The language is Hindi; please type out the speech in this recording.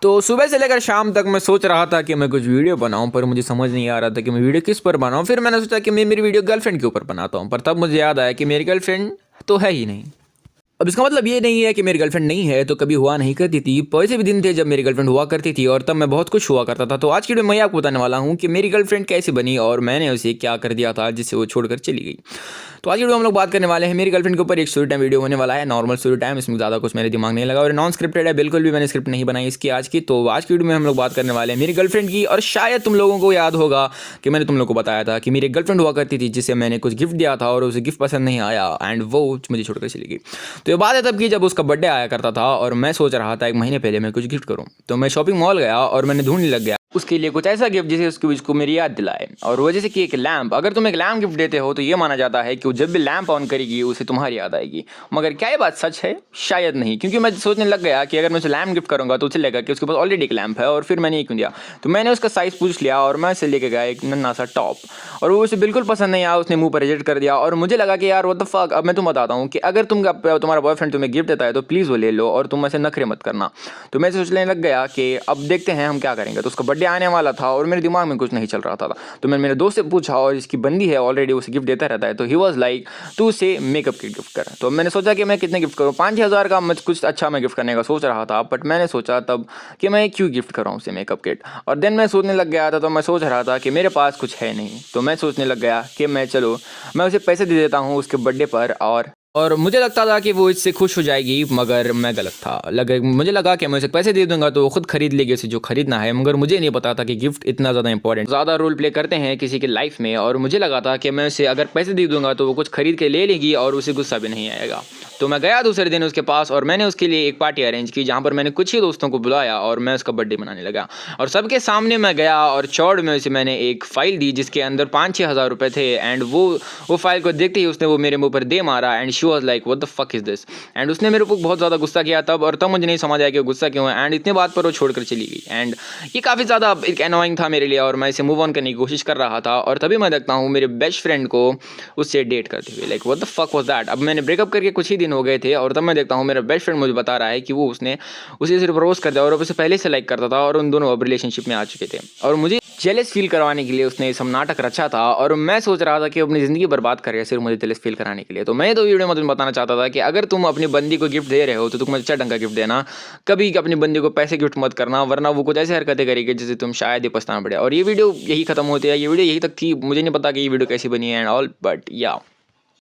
तो सुबह से लेकर शाम तक मैं सोच रहा था कि मैं कुछ वीडियो बनाऊं, पर मुझे समझ नहीं आ रहा था कि मैं वीडियो किस पर बनाऊं। फिर मैंने सोचा कि मैं मेरी वीडियो गर्लफ्रेंड के ऊपर बनाता हूं, पर तब मुझे याद आया कि मेरी गर्लफ्रेंड तो है ही नहीं। अब इसका मतलब ये नहीं है कि मेरी गर्लफ्रेंड नहीं है तो कभी हुआ नहीं करती थी, पर ऐसे भी दिन थे जब मेरी गर्लफ्रेंड हुआ करती थी और तब मैं बहुत खुश हुआ करता था। तो आज की वीडियो में मैं आपको बताने वाला हूँ कि मेरी गर्लफ्रेंड कैसे बनी और मैंने उसे क्या कर दिया था जिससे वो छोड़कर चली गई। तो आज की वीडियो हम लोग बात करने वाले हैं मेरी गर्लफ्रेंड के ऊपर। एक स्टोरी टाइम वीडियो होने वाला है, नॉर्मल स्टोरी टाइम, इसमें ज़्यादा कुछ मेरे दिमाग नहीं लगा और नॉन स्क्रिप्टेड है, बिल्कुल भी मैंने स्क्रिप्ट नहीं बनाई इसकी आज की। तो आज की वीडियो में हम लोग बात करने वाले हैं मेरी गर्लफ्रेंड की। और शायद तुम लोगों को याद होगा कि मैंने तुम लोगों को बताया था कि मेरी गर्लफ्रेंड हुआ करती थी जिसे मैंने कुछ गिफ्ट दिया था और उसे गिफ्ट पसंद नहीं आया एंड वो मुझे छोड़कर चली गई। तो ये बात है तब की जब उसका बर्थडे आया करता था और मैं सोच रहा था एक महीने पहले मैं कुछ गिफ्ट करूं। तो मैं शॉपिंग मॉल गया और मैंने ढूंढने लग गया उसके लिए कुछ ऐसा गिफ्ट जिसे उसको मेरी याद दिलाए। और वो जैसे कि एक लैंप। अगर तुम एक लैंप गिफ्ट देते हो तो ये माना जाता है कि वो जब भी लैंप ऑन करेगी उसे तुम्हारी याद आएगी। मगर क्या ये बात सच है? शायद नहीं, क्योंकि मैं सोचने लग गया कि अगर मैं उसे लैंप गिफ्ट करूंगा तो उसे लगेगा कि उसके पास ऑलरेडी एक लैंप है और फिर मैंने ये क्यों दिया। तो मैंने उसका साइज़ पूछ लिया और मैं उसे लेके गया एक नन्हा सा टॉप, और वो उसे बिल्कुल पसंद नहीं आया। उसने मुंह पर रिजेक्ट कर दिया और मुझे लगा कि यार व्हाट द फक। अब मैं तुम्हें बताता हूँ कि अगर तुम्हारा बॉयफ्रेंड तुम्हें गिफ्ट देता है तो प्लीज़ वो ले लो और तुम ऐसे नखरे मत करना। तो मैं सोचने लग गया कि अब देखते हैं हम क्या करेंगे। तो उसका बर्थडे आने वाला था और मेरे दिमाग में कुछ नहीं चल रहा था। तो मैंने मेरे दोस्त से पूछा और इसकी बंदी है ऑलरेडी, उसे गिफ्ट देता रहता है। तो ही वाज लाइक तू उसे मेकअप किट गिफ्ट कर। तो मैंने सोचा कि मैं कितने गिफ्ट करूँ, 5-6 हज़ार का मैं कुछ अच्छा मैं गिफ्ट करने का सोच रहा था। बट मैंने सोचा तब कि मैं क्यों गिफ्ट कर रहा हूँ उसे मेकअप किट। और देन मैं सोचने लग गया था, तो मैं सोच रहा था कि मेरे पास कुछ है नहीं। तो मैं सोचने लग गया कि मैं उसे पैसे दे देता हूँ उसके बर्थडे पर। और मुझे लगता था कि वो इससे खुश हो जाएगी, मगर मैं गलत था। मुझे लगा कि मैं उसे पैसे दे दूंगा तो वो खुद खरीद लेगी उसे जो खरीदना है। मगर मुझे नहीं पता था कि गिफ्ट इतना ज़्यादा इंपॉर्टेंट, ज़्यादा रोल प्ले करते हैं किसी की लाइफ में। और मुझे लगा था कि मैं उसे अगर पैसे दे दूंगा तो वो कुछ खरीद के ले लेगी और उसे गुस्सा भी नहीं आएगा। तो मैं गया दूसरे दिन उसके पास और मैंने उसके लिए एक पार्टी अरेंज की जहाँ पर मैंने कुछ ही दोस्तों को बुलाया और मैं उसका बर्थडे मनाने लगा। और सबके सामने मैं गया और चौड़ में उसे मैंने एक फ़ाइल दी जिसके अंदर 5-6 हज़ार रुपये थे। एंड वो फाइल को देखते ही उसने वो मेरे मुंह पर दे मारा and she was like what the fuck is this. And उसने मेरे को बहुत ज़्यादा गुस्सा किया तब, और तब मुझे नहीं समझ आया कि वो गुस्सा क्यों है। एंड इतने बात पर वो छोड़कर चली गई एंड ये काफ़ी ज़्यादा एक एनोइंग था मेरे लिए और मैं इसे मूव ऑन करने की कोशिश कर रहा था। और तभी मैं देखता हूँ मेरे बेस्ट फ्रेंड को उससे डेट करते हुए। Like what the fuck was that. अब मैंने ब्रेकअप करके कुछ ही दिन हो गए थे और तब मैं देखता हूँ मेरा बेस्ट फ्रेंड मुझे बता रहा है कि वो उसने उसे सिर्फ प्रपोज कर दिया और उसे पहले से लाइक करता था और उन दोनों अब रिलेशनशिप में आ चुके थे। और मुझे जेलस फील करवाने के लिए उसने सब नाटक रचा था और मैं सोच रहा था कि अपनी ज़िंदगी बर्बाद कर रहा है सिर्फ मुझे जेलस फील कराने के लिए। तो मैं तो वीडियो में तुम्हें बताना चाहता था कि अगर तुम अपनी बंदी को गिफ्ट दे रहे हो तो तुम अच्छा ढंग का गिफ्ट देना। कभी अपनी बंदी को पैसे गिफ्ट मत करना, वरना वो कुछ ऐसी हरकतें करेगी जिससे तुम शायद ही पछताना पड़े। और ये वीडियो यही खत्म होती है, ये वीडियो यही तक थी। मुझे नहीं पता कि ये वीडियो कैसी बनी है एंड ऑल, बट या